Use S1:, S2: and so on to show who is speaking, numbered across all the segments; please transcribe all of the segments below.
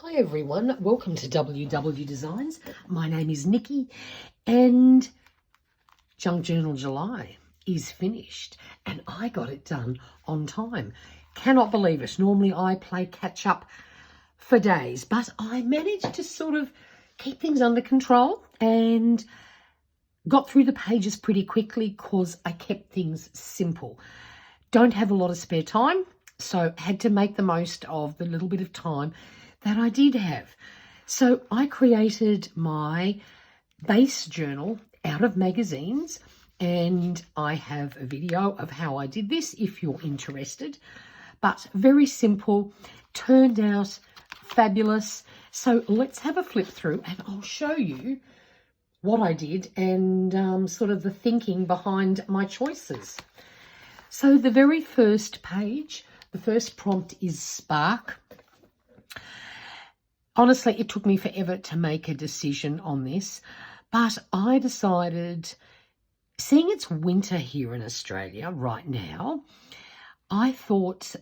S1: Hi everyone, welcome to WW Designs. My name is Nikki and Junk Journal July is finished and I got it done on time. Cannot believe it. Normally I play catch up for days, but I managed to sort of keep things under control and got through the pages pretty quickly because I kept things simple. Don't have a lot of spare time, so had to make the most of the little bit of time that I did have. So I created my base journal out of magazines, and I have a video of how I did this if you're interested. But very simple, turned out fabulous. So let's have a flip through and I'll show you what I did and sort of the thinking behind my choices. So the very first page, the first prompt is Spark. Honestly, it took me forever to make a decision on this, but I decided, seeing it's winter here in Australia right now, I thought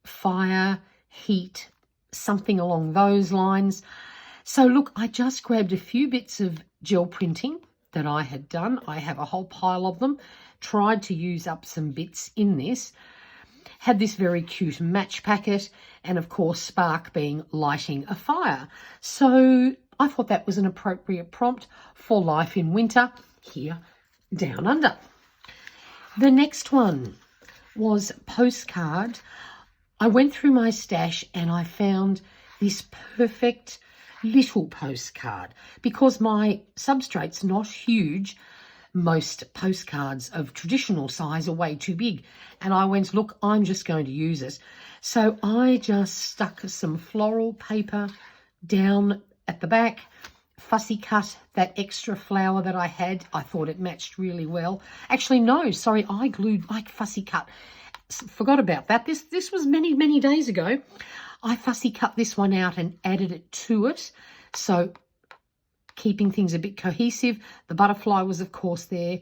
S1: fire, heat, something along those lines. So look, I just grabbed a few bits of gel printing that I had done. I have a whole pile of them. Tried to use up some bits in this. Had this very cute match packet and, of course, Spark being lighting a fire. So I thought that was an appropriate prompt for life in winter here down under. The next one was postcard. I went through my stash and I found this perfect little postcard because my substrate's not huge. Most postcards of traditional size are way too big. And I went, look, I'm just going to use it. So I just stuck some floral paper down at the back, fussy cut that extra flower that I had. I thought it matched really well. Actually, no, sorry, I fussy cut. Forgot about that. This was many, many days ago. I fussy cut this one out and added it to it. So keeping things a bit cohesive. The butterfly was, of course, there.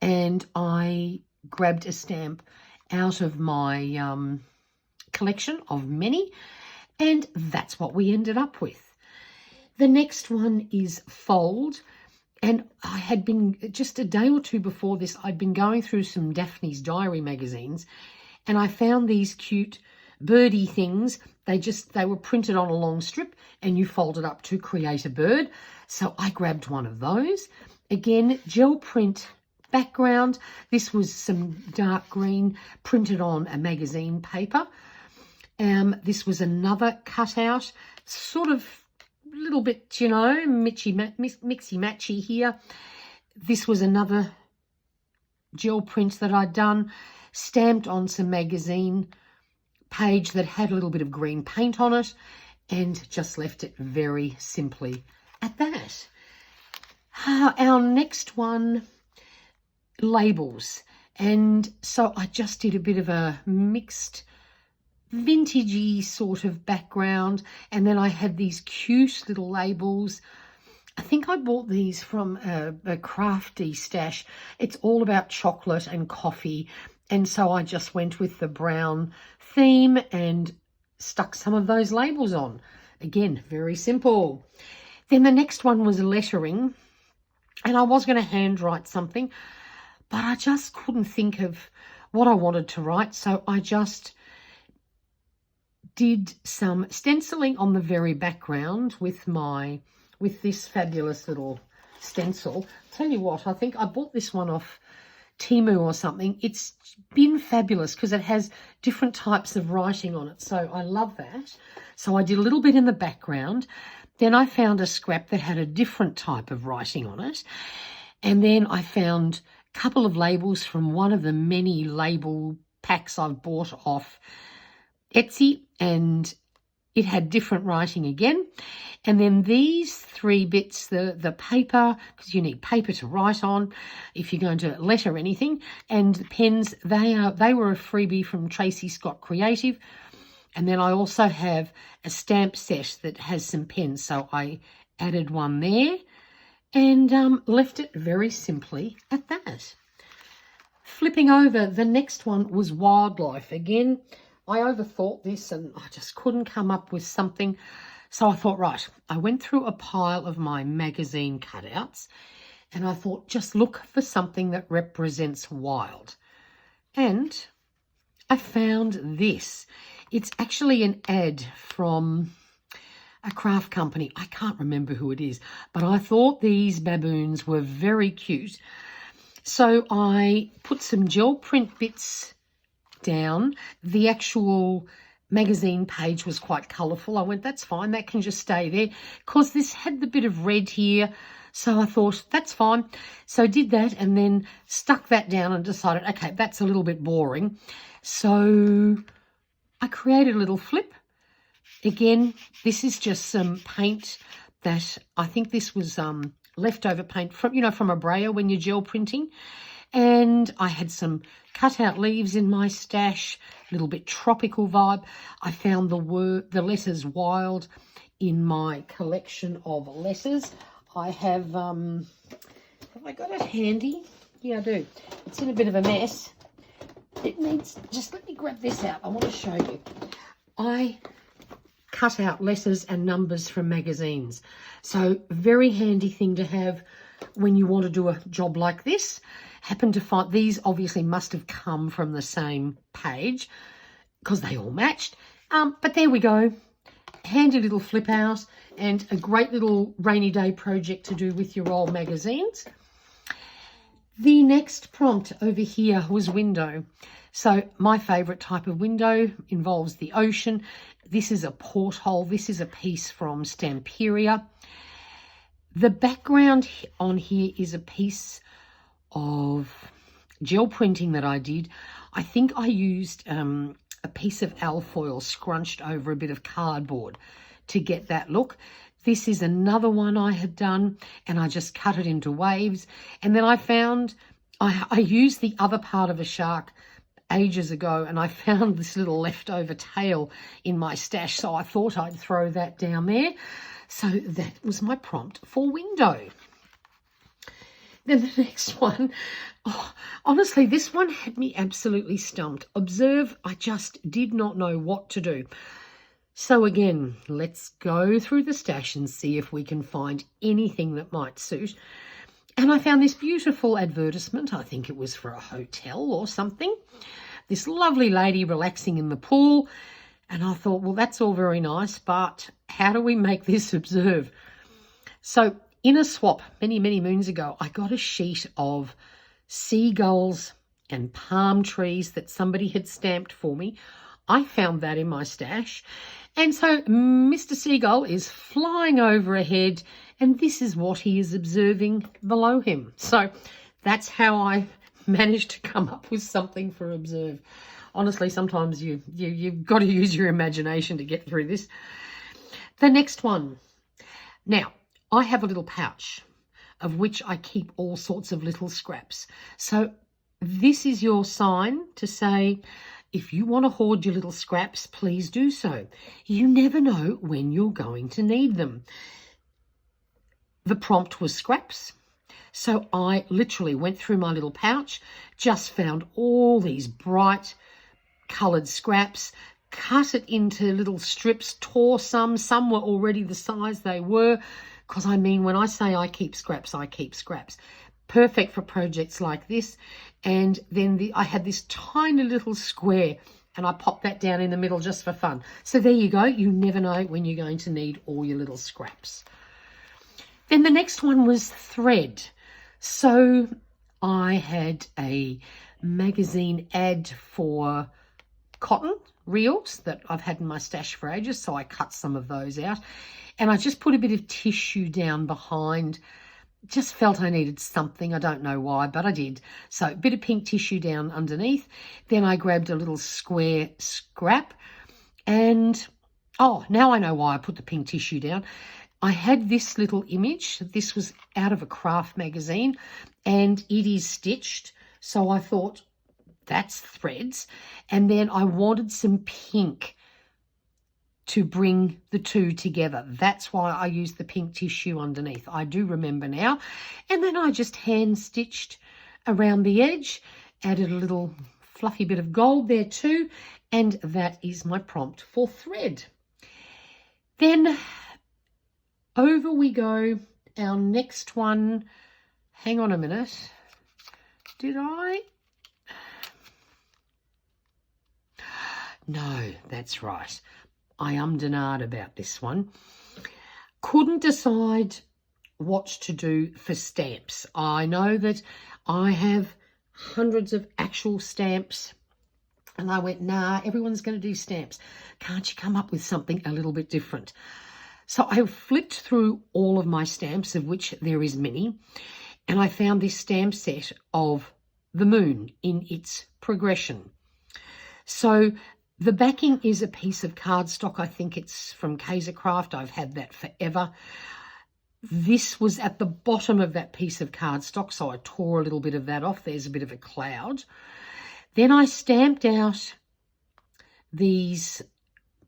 S1: And I grabbed a stamp out of my collection of many. And that's what we ended up with. The next one is Fold. And I had been, just a day or two before this, I'd been going through some Daphne's Diary magazines. And I found these cute birdie things. They were printed on a long strip and you fold it up to create a bird. So I grabbed one of those. Again, gel print background. This was some dark green printed on a magazine paper. This was another cutout, sort of a little bit, you know, mixy-matchy here. This was another gel print that I'd done, stamped on some magazine page that had a little bit of green paint on it and just left it very simply at that. Our next one, labels. And so I just did a bit of a mixed vintagey sort of background, and then I had these cute little labels. I think I bought these from a crafty stash. It's all about chocolate and coffee, and so I just went with the brown theme and stuck some of those labels on. Again, very simple. Then the next one was lettering, and I was going to handwrite something, but I just couldn't think of what I wanted to write, so I just did some stenciling on the very background with this fabulous little stencil. Tell you what, I think I bought this one off Temu or something. It's been fabulous because it has different types of writing on it, so I love that. So I did a little bit in the background. Then I found a scrap that had a different type of writing on it, and then I found a couple of labels from one of the many label packs I've bought off Etsy, and it had different writing again. And then these three bits, the paper, because you need paper to write on if you're going to letter anything, and the pens, they were a freebie from Tracy Scott Creative. And then I also have a stamp set that has some pens, so I added one there and left it very simply at that. Flipping over, the next one was wildlife. Again, I overthought this and I just couldn't come up with something. So I thought, right, I went through a pile of my magazine cutouts and I thought, just look for something that represents wild. And I found this. It's actually an ad from a craft company. I can't remember who it is, but I thought these baboons were very cute. So I put some gel print bits down. The actual magazine page was quite colourful. I went, that's fine, that can just stay there, because this had the bit of red here. So I thought, that's fine. So I did that and then stuck that down and decided, okay, that's a little bit boring. So I created a little flip. Again, this is just some paint that I think this was leftover paint from, from a brayer when you're gel printing. And I had some cutout leaves in my stash, a little bit tropical vibe. I found the letters wild in my collection of letters. I have I got it handy? Yeah, I do. It's in a bit of a mess. It needs, just let me grab this out. I want to show you. I cut out letters and numbers from magazines. So very handy thing to have when you want to do a job like this. Happen to find these obviously must have come from the same page because they all matched. But there we go. Handy little flip out and a great little rainy day project to do with your old magazines. The next prompt over here was window. So my favourite type of window involves the ocean. This is a porthole. This is a piece from Stamperia. The background on here is a piece of gel printing that I did. I think I used a piece of alfoil scrunched over a bit of cardboard to get that look. This is another one I had done and I just cut it into waves. And then I found, I used the other part of a shark ages ago and I found this little leftover tail in my stash. So I thought I'd throw that down there. So that was my prompt for window. Then the next one, honestly, this one had me absolutely stumped. Observe, I just did not know what to do. So again, let's go through the stash and see if we can find anything that might suit. And I found this beautiful advertisement. I think it was for a hotel or something. This lovely lady relaxing in the pool. And I thought, well, that's all very nice, but how do we make this observe? So in a swap many, many moons ago, I got a sheet of seagulls and palm trees that somebody had stamped for me. I found that in my stash. And so Mr. Seagull is flying over ahead and this is what he is observing below him. So that's how I managed to come up with something for observe. Honestly, sometimes you've got to use your imagination to get through this. The next one. Now, I have a little pouch of which I keep all sorts of little scraps. So this is your sign to say, if you want to hoard your little scraps, please do so. You never know when you're going to need them. The prompt was scraps. So I literally went through my little pouch, just found all these bright coloured scraps, cut it into little strips, tore some were already the size they were, because I mean, when I say I keep scraps, I keep scraps. Perfect for projects like this. And then I had this tiny little square and I popped that down in the middle just for fun. So there you go. You never know when you're going to need all your little scraps. Then the next one was thread. So I had a magazine ad for cotton reels that I've had in my stash for ages. So I cut some of those out and I just put a bit of tissue down behind. Just felt I needed something. I don't know why, but I did. So a bit of pink tissue down underneath. Then I grabbed a little square scrap and, oh, now I know why I put the pink tissue down. I had this little image. This was out of a craft magazine and it is stitched. So I thought, that's threads. And then I wanted some pink to bring the two together. That's why I used the pink tissue underneath. I do remember now. And then I just hand stitched around the edge, added a little fluffy bit of gold there too. And that is my prompt for thread. Then over we go. Our next one, hang on a minute. Did I? No, that's right. I ummed and ahed about this one. Couldn't decide what to do for stamps. I know that I have hundreds of actual stamps, and I went, nah, everyone's going to do stamps. Can't you come up with something a little bit different? So I flipped through all of my stamps, of which there is many, and I found this stamp set of the moon in its progression. So the backing is a piece of cardstock. I think it's from Craft. I've had that forever. This was at the bottom of that piece of cardstock, so I tore a little bit of that off. There's a bit of a cloud. Then I stamped out these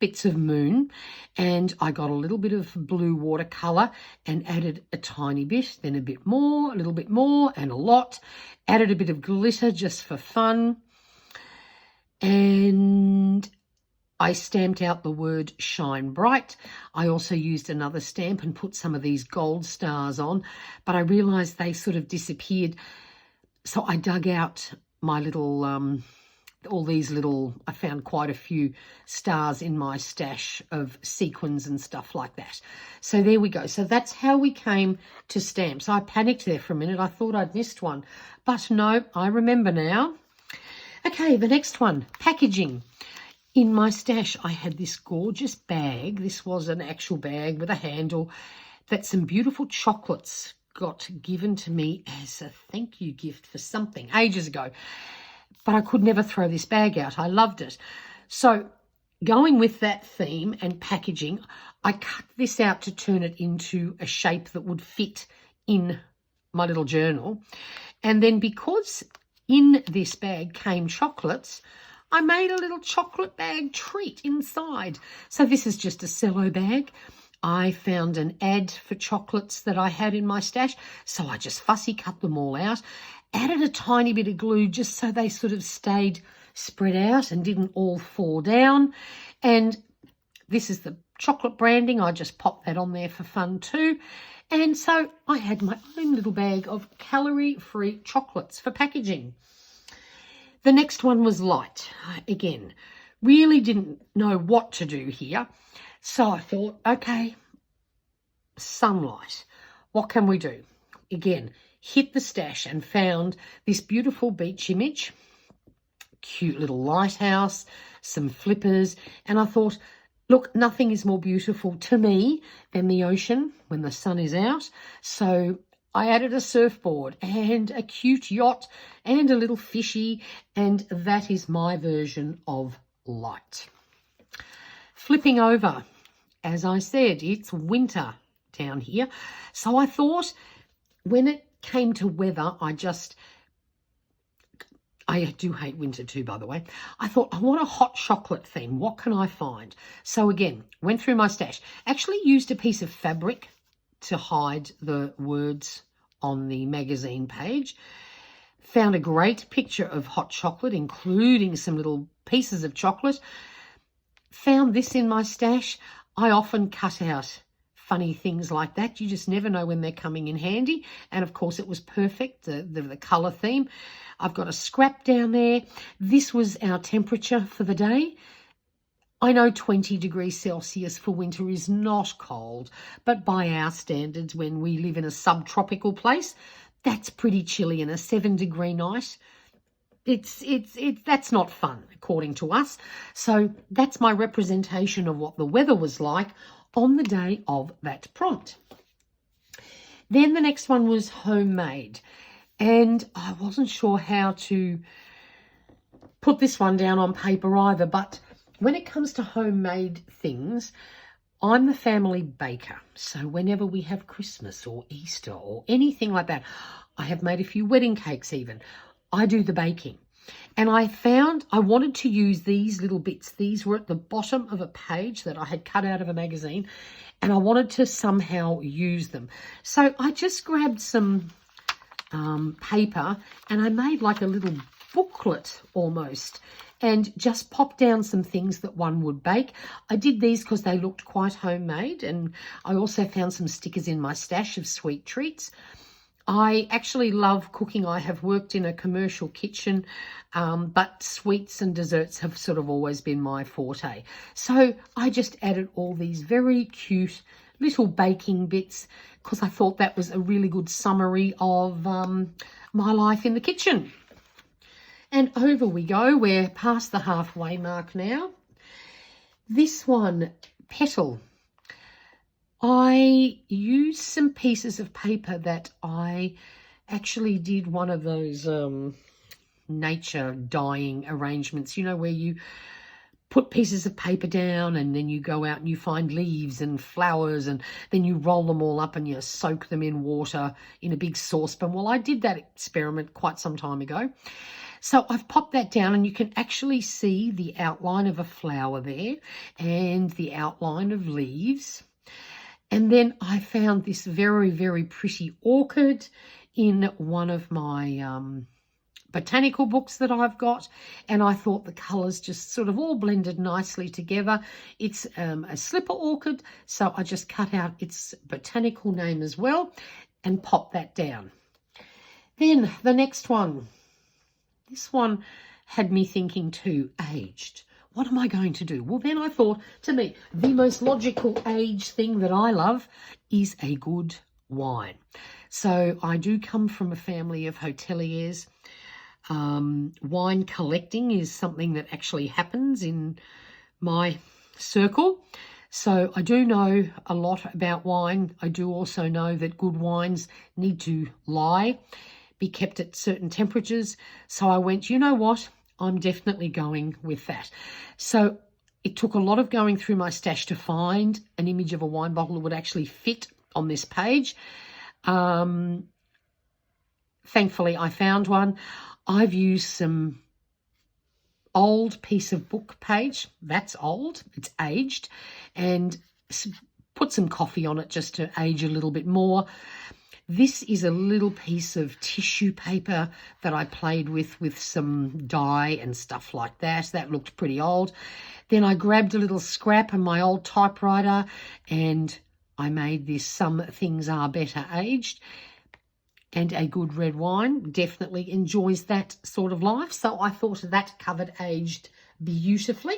S1: bits of moon, and I got a little bit of blue watercolour and added a tiny bit, then a bit more, a little bit more, and a lot. Added a bit of glitter just for fun. And I stamped out the word shine bright. I also used another stamp and put some of these gold stars on, but I realised they sort of disappeared. So I dug out my little, all these little, I found quite a few stars in my stash of sequins and stuff like that. So there we go. So that's how we came to stamps. I panicked there for a minute. I thought I'd missed one, but no, I remember now. Okay, the next one, packaging. In my stash, I had this gorgeous bag. This was an actual bag with a handle that some beautiful chocolates got given to me as a thank you gift for something ages ago. But I could never throw this bag out. I loved it. So going with that theme and packaging, I cut this out to turn it into a shape that would fit in my little journal. And then because in this bag came chocolates, I made a little chocolate bag treat inside. So this is just a cello bag. I found an ad for chocolates that I had in my stash, so I just fussy cut them all out, added a tiny bit of glue just so they sort of stayed spread out and didn't all fall down. And this is the chocolate branding. I just popped that on there for fun too. And so I had my own little bag of calorie-free chocolates for packaging. The next one was light. Again, really didn't know what to do here. So I thought, okay, sunlight. What can we do? Again, hit the stash and found this beautiful beach image, cute little lighthouse, some flippers. And I thought, look, nothing is more beautiful to me than the ocean when the sun is out. So I added a surfboard and a cute yacht and a little fishy, and that is my version of light. Flipping over, as I said, it's winter down here. So I thought when it came to weather, I do hate winter too, by the way. I thought, I want a hot chocolate theme. What can I find? So again, went through my stash. Actually used a piece of fabric to hide the words on the magazine page. Found a great picture of hot chocolate, including some little pieces of chocolate. Found this in my stash. I often cut out funny things like that. You just never know when they're coming in handy. And of course it was perfect, the colour theme. I've got a scrap down there. This was our temperature for the day. I know 20 degrees Celsius for winter is not cold, but by our standards, when we live in a subtropical place, that's pretty chilly. And a 7-degree night, that's not fun, according to us. So that's my representation of what the weather was like on the day of that prompt. Then the next one was homemade, and I wasn't sure how to put this one down on paper either, but when it comes to homemade things, I'm the family baker. So whenever we have Christmas or Easter or anything like that, I have made a few wedding cakes even, I do the baking. And I found I wanted to use these little bits. These were at the bottom of a page that I had cut out of a magazine, and I wanted to somehow use them. So I just grabbed some paper and I made like a little booklet almost, and just pop down some things that one would bake. I did these because they looked quite homemade, and I also found some stickers in my stash of sweet treats. I actually love cooking. I have worked in a commercial kitchen, but sweets and desserts have sort of always been my forte. So I just added all these very cute little baking bits because I thought that was a really good summary of my life in the kitchen. And over we go. We're past the halfway mark now. This one, Petal. I used some pieces of paper that I actually did one of those nature dyeing arrangements, you know, where you put pieces of paper down and then you go out and you find leaves and flowers and then you roll them all up and you soak them in water in a big saucepan. Well, I did that experiment quite some time ago. So I've popped that down and you can actually see the outline of a flower there and the outline of leaves. And then I found this very, very pretty orchid in one of my botanical books that I've got. And I thought the colours just sort of all blended nicely together. It's a slipper orchid, so I just cut out its botanical name as well and popped that down. Then the next one. This one had me thinking too, aged. What am I going to do? Well, then I thought, to me, the most logical age thing that I love is a good wine. So I do come from a family of hoteliers. Wine collecting is something that actually happens in my circle. So I do know a lot about wine. I do also know that good wines need to be kept at certain temperatures. So I went, you know what? I'm definitely going with that. So it took a lot of going through my stash to find an image of a wine bottle that would actually fit on this page. Thankfully, I found one. I've used some old piece of book page. That's old. It's aged. And put some coffee on it just to age a little bit more. This is a little piece of tissue paper that I played with some dye and stuff like that. That looked pretty old. Then I grabbed a little scrap and my old typewriter and I made this Some Things Are Better Aged. And a good red wine definitely enjoys that sort of life. So I thought that covered aged beautifully.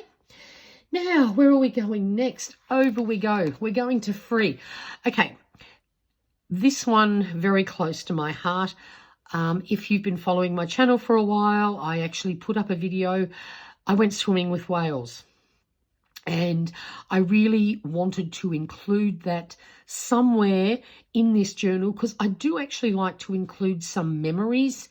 S1: Now, where are we going next? Over we go. We're going to free. Okay. This one, very close to my heart. If you've been following my channel for a while, I actually put up a video. I went swimming with whales. And I really wanted to include that somewhere in this journal because I do actually like to include some memories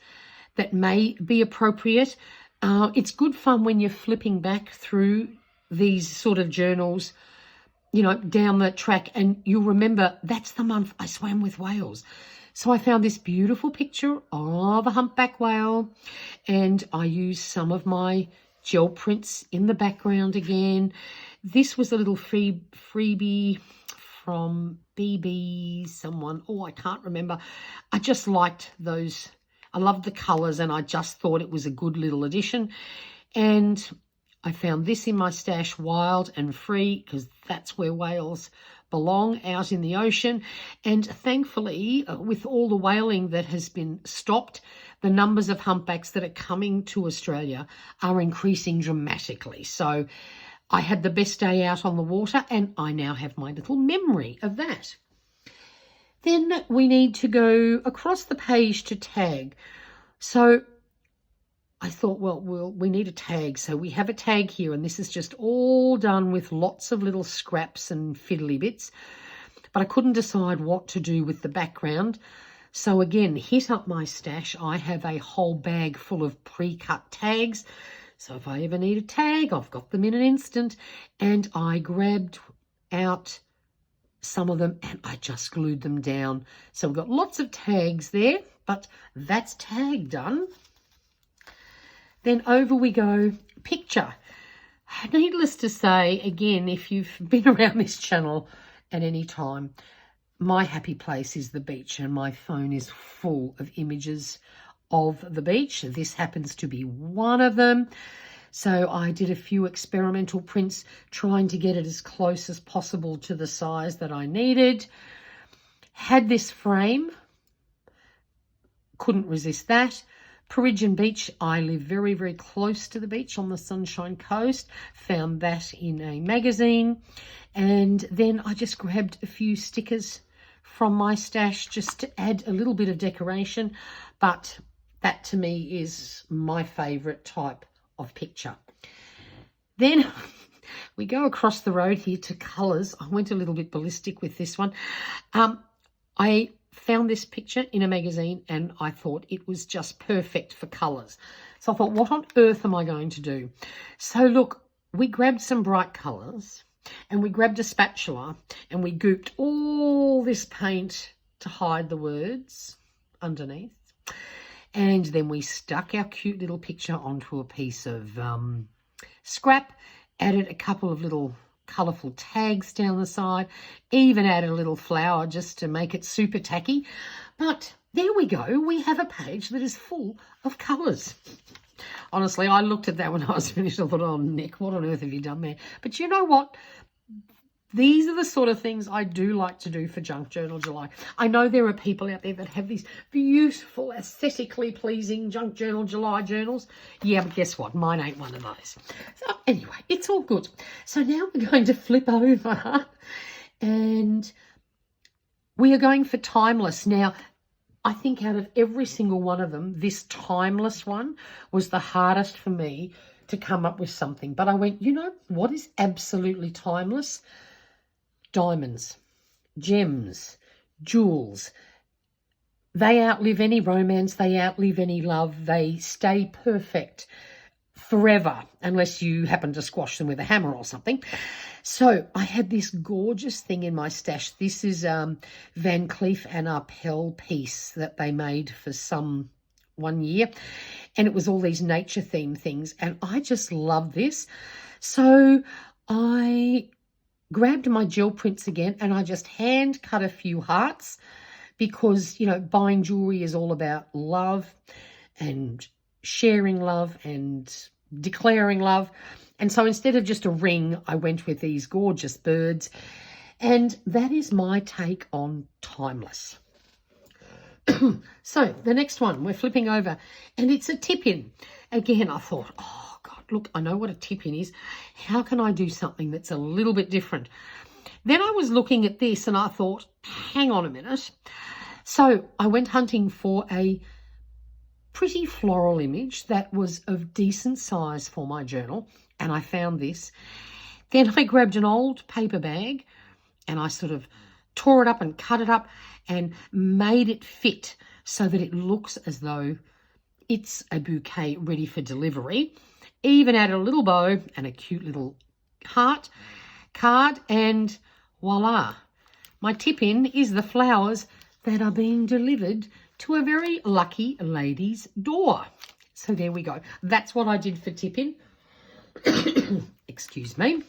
S1: that may be appropriate. It's good fun when you're flipping back through these sort of journals, you know, down the track, and you'll remember that's the month I swam with whales. So I found this beautiful picture of a humpback whale, and I used some of my gel prints in the background again. This was a little freebie from BB someone. Oh, I can't remember. I just liked those. I loved the colours, and I just thought it was a good little addition. And I found this in my stash, wild and free, because that's where whales belong, out in the ocean. And thankfully, with all the whaling that has been stopped, the numbers of humpbacks that are coming to Australia are increasing dramatically. So I had the best day out on the water, and I now have my little memory of that. Then we need to go across the page to tag. So I thought, well, we need a tag. So we have a tag here, and this is just all done with lots of little scraps and fiddly bits. But I couldn't decide what to do with the background. So again, hit up my stash. I have a whole bag full of pre-cut tags. So if I ever need a tag, I've got them in an instant. And I grabbed out some of them and I just glued them down. So we've got lots of tags there, but that's tag done. Then over we go, picture. Needless to say, again, if you've been around this channel at any time, my happy place is the beach, and my phone is full of images of the beach. This happens to be one of them. So I did a few experimental prints trying to get it as close as possible to the size that I needed. Had this frame, couldn't resist that. Peregrine Beach, I live very, very close to the beach on the Sunshine Coast. Found that in a magazine. And then I just grabbed a few stickers from my stash just to add a little bit of decoration. But that to me is my favourite type of picture. Then we go across the road here to colours. I went a little bit ballistic with this one. I found this picture in a magazine and I thought it was just perfect for colours. So I thought, what on earth am I going to do? So look, we grabbed some bright colours and we grabbed a spatula and we gooped all this paint to hide the words underneath. And then we stuck our cute little picture onto a piece of scrap, added a couple of little colourful tags down the side, even added a little flower just to make it super tacky. But there we go. We have a page that is full of colours. Honestly, I looked at that when I was finished. I thought, oh, Nick, what on earth have you done there? But you know what? These are the sort of things I do like to do for Junk Journal July. I know there are people out there that have these beautiful, aesthetically pleasing Junk Journal July journals. Yeah, but guess what? Mine ain't one of those. So anyway, it's all good. So now we're going to flip over and we are going for Timeless. Now, I think out of every single one of them, this Timeless one was the hardest for me to come up with something. But I went, you know, what is absolutely timeless? Diamonds, gems, jewels. They outlive any romance. They outlive any love. They stay perfect forever unless you happen to squash them with a hammer or something. So I had this gorgeous thing in my stash. This is Van Cleef and Arpels piece that they made for one year. And it was all these nature themed things. And I just love this. So I grabbed my gel prints again and I just hand cut a few hearts because, you know, buying jewelry is all about love and sharing love and declaring love. And so instead of just a ring, I went with these gorgeous birds. And that is my take on Timeless. So the next one, we're flipping over and it's a tip-in. Again, I thought, oh God, look, I know what a tip-in is. How can I do something that's a little bit different? Then I was looking at this and I thought, hang on a minute. So I went hunting for a pretty floral image that was of decent size for my journal and I found this. Then I grabbed an old paper bag and I sort of tore it up and cut it up and made it fit so that it looks as though it's a bouquet ready for delivery. Even added a little bow and a cute little heart card and voila. My tip-in is the flowers that are being delivered to a very lucky lady's door. So there we go. That's what I did for tip-in. Excuse me.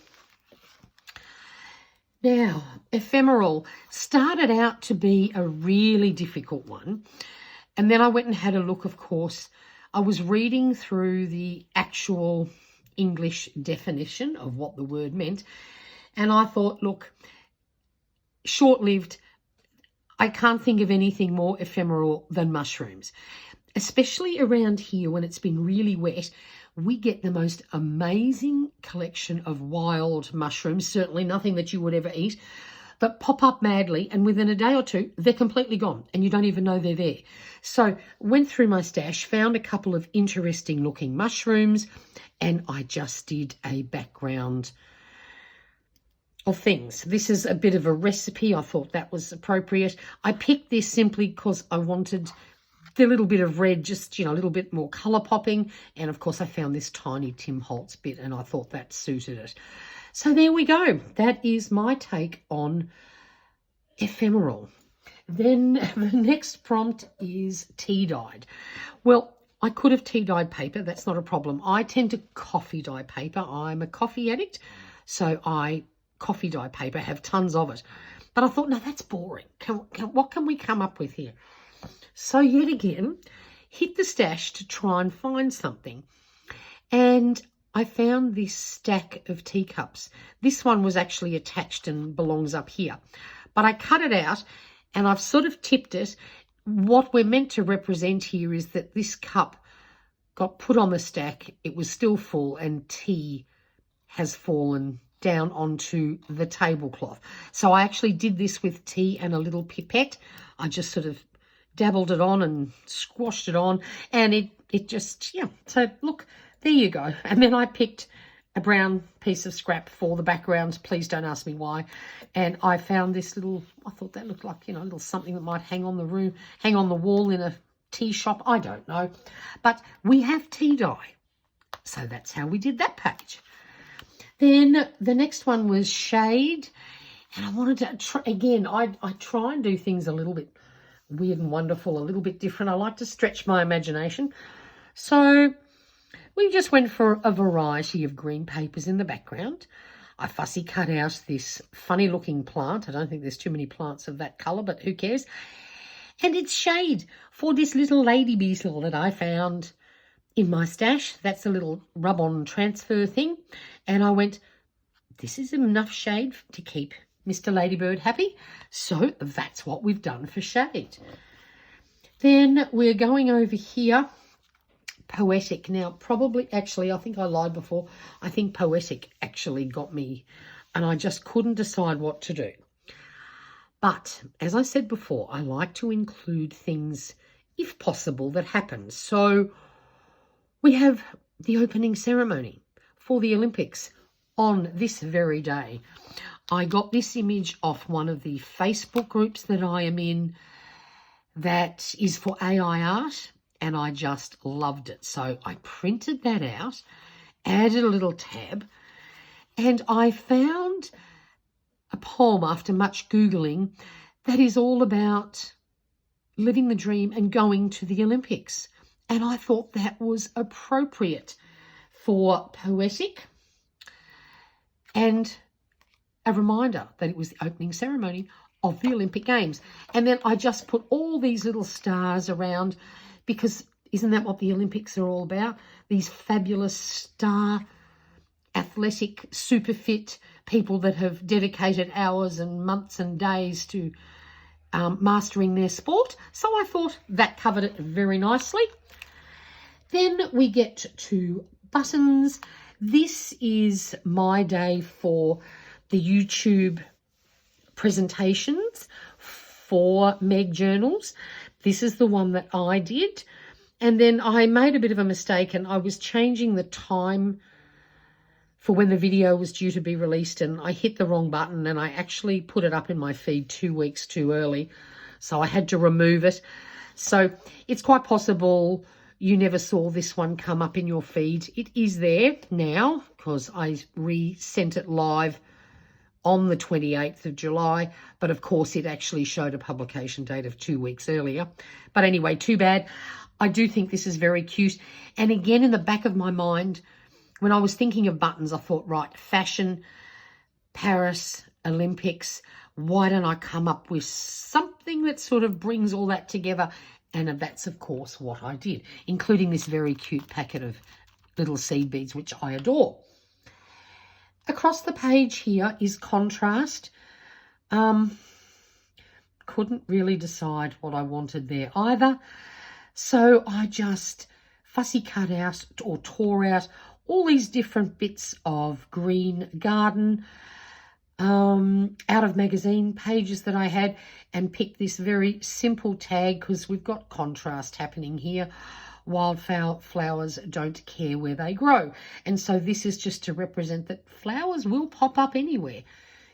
S1: Now, Ephemeral started out to be a really difficult one. And then I went and had a look, of course. I was reading through the actual English definition of what the word meant. And I thought, look, short-lived, I can't think of anything more ephemeral than mushrooms. Especially around here when it's been really wet, we get the most amazing collection of wild mushrooms, certainly nothing that you would ever eat, but pop up madly and within a day or two, they're completely gone and you don't even know they're there. So went through my stash, found a couple of interesting looking mushrooms and I just did a background of things. This is a bit of a recipe. I thought that was appropriate. I picked this simply because I wanted the little bit of red, just, you know, a little bit more colour popping. And of course I found this tiny Tim Holtz bit and I thought that suited it. So there we go. That is my take on Ephemeral. Then the next prompt is tea dyed. Well, I could have tea dyed paper. That's not a problem. I tend to coffee dye paper. I'm a coffee addict. So I coffee dye paper, have tons of it. But I thought, no, that's boring. What can we come up with here? So yet again, hit the stash to try and find something. And I found this stack of teacups. This one was actually attached and belongs up here. But I cut it out and I've sort of tipped it. What we're meant to represent here is that this cup got put on the stack. It was still full and tea has fallen down onto the tablecloth. So I actually did this with tea and a little pipette. I just sort of dabbled it on and squashed it on, and it just, yeah. So look, there you go. And then I picked a brown piece of scrap for the background. Please don't ask me why. And I found this little, I thought that looked like, you know, a little something that might hang on the wall in a tea shop. I don't know. But we have tea dye. So that's how we did that page. Then the next one was shade. And I wanted to try, again, I try and do things a little bit weird and wonderful, a little bit different. I like to stretch my imagination. So we just went for a variety of green papers in the background. I fussy cut out this funny looking plant. I don't think there's too many plants of that colour, but who cares? And it's shade for this little lady beetle that I found in my stash. That's a little rub-on transfer thing. And I went, this is enough shade to keep Mr. Ladybird happy. So that's what we've done for shade. Then we're going over here. Poetic. Now, probably, actually, I think I lied before. I think poetic actually got me, and I just couldn't decide what to do. But, as I said before, I like to include things, if possible, that happen. So, we have the opening ceremony for the Olympics on this very day. I got this image off one of the Facebook groups that I am in that is for AI art, and I just loved it. So I printed that out, added a little tab, and I found a poem after much Googling that is all about living the dream and going to the Olympics. And I thought that was appropriate for poetic and a reminder that it was the opening ceremony of the Olympic Games. And then I just put all these little stars around, because isn't that what the Olympics are all about? These fabulous star, athletic, super fit people that have dedicated hours and months and days to mastering their sport. So I thought that covered it very nicely. Then we get to buttons. This is my day for the YouTube presentations for Meg Journals. This is the one that I did. And then I made a bit of a mistake, and I was changing the time for when the video was due to be released, and I hit the wrong button, and I actually put it up in my feed 2 weeks too early. So I had to remove it. So it's quite possible you never saw this one come up in your feed. It is there now because I re-sent it live on the 28th of July, but of course it actually showed a publication date of 2 weeks earlier. But anyway, too bad. I do think this is very cute. And again, in the back of my mind, when I was thinking of buttons, I thought, right, fashion, Paris, Olympics, why don't I come up with something that sort of brings all that together? And that's, of course, what I did, including this very cute packet of little seed beads, which I adore. Across the page here is contrast. Couldn't really decide what I wanted there either. So I just fussy cut out or tore out all these different bits of green garden out of magazine pages that I had, and picked this very simple tag because we've got contrast happening here. Wildflowers don't care where they grow. And so this is just to represent that flowers will pop up anywhere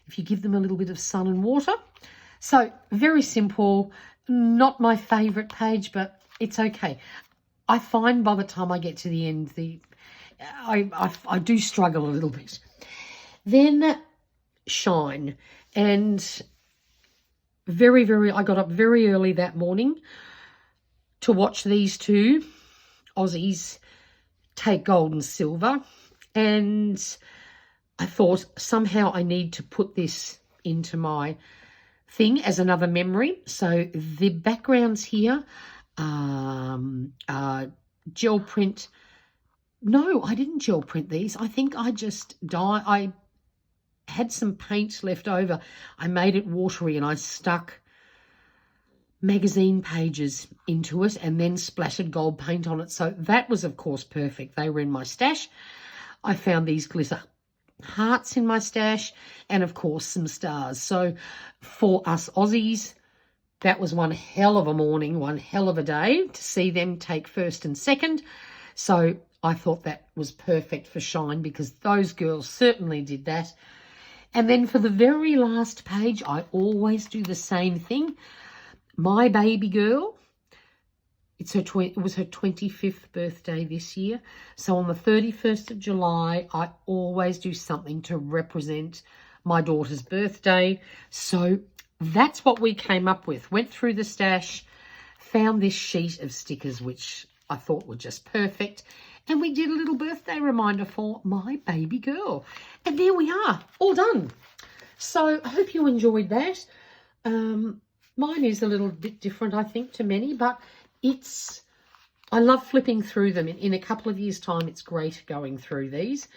S1: if you give them a little bit of sun and water. So very simple, not my favourite page, but it's okay. I find by the time I get to the end, I do struggle a little bit. Then shine. And I got up very early that morning to watch these two Aussies take gold and silver, and I thought somehow I need to put this into my thing as another memory. So the backgrounds here gel print. No, I didn't gel print these. I think I just I had some paint left over. I made it watery and I stuck magazine pages into it and then splattered gold paint on it. So that was, of course, perfect. They were in my stash. I found these glitter hearts in my stash and, of course, some stars. So for us Aussies, that was one hell of a morning, one hell of a day to see them take first and second. So I thought that was perfect for Shine because those girls certainly did that. And then for the very last page, I always do the same thing. My baby girl, it was her 25th birthday this year. So on the 31st of July, I always do something to represent my daughter's birthday. So that's what we came up with. Went through the stash, found this sheet of stickers, which I thought were just perfect. And we did a little birthday reminder for my baby girl. And there we are, all done. So I hope you enjoyed that. Mine is a little bit different, I think, to many, but I love flipping through them. In a couple of years' time, it's great going through these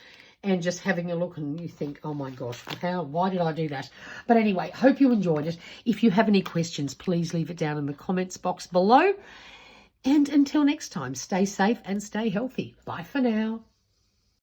S1: and just having a look and you think, oh my gosh, why did I do that? But anyway, hope you enjoyed it. If you have any questions, please leave it down in the comments box below. And until next time, stay safe and stay healthy. Bye for now.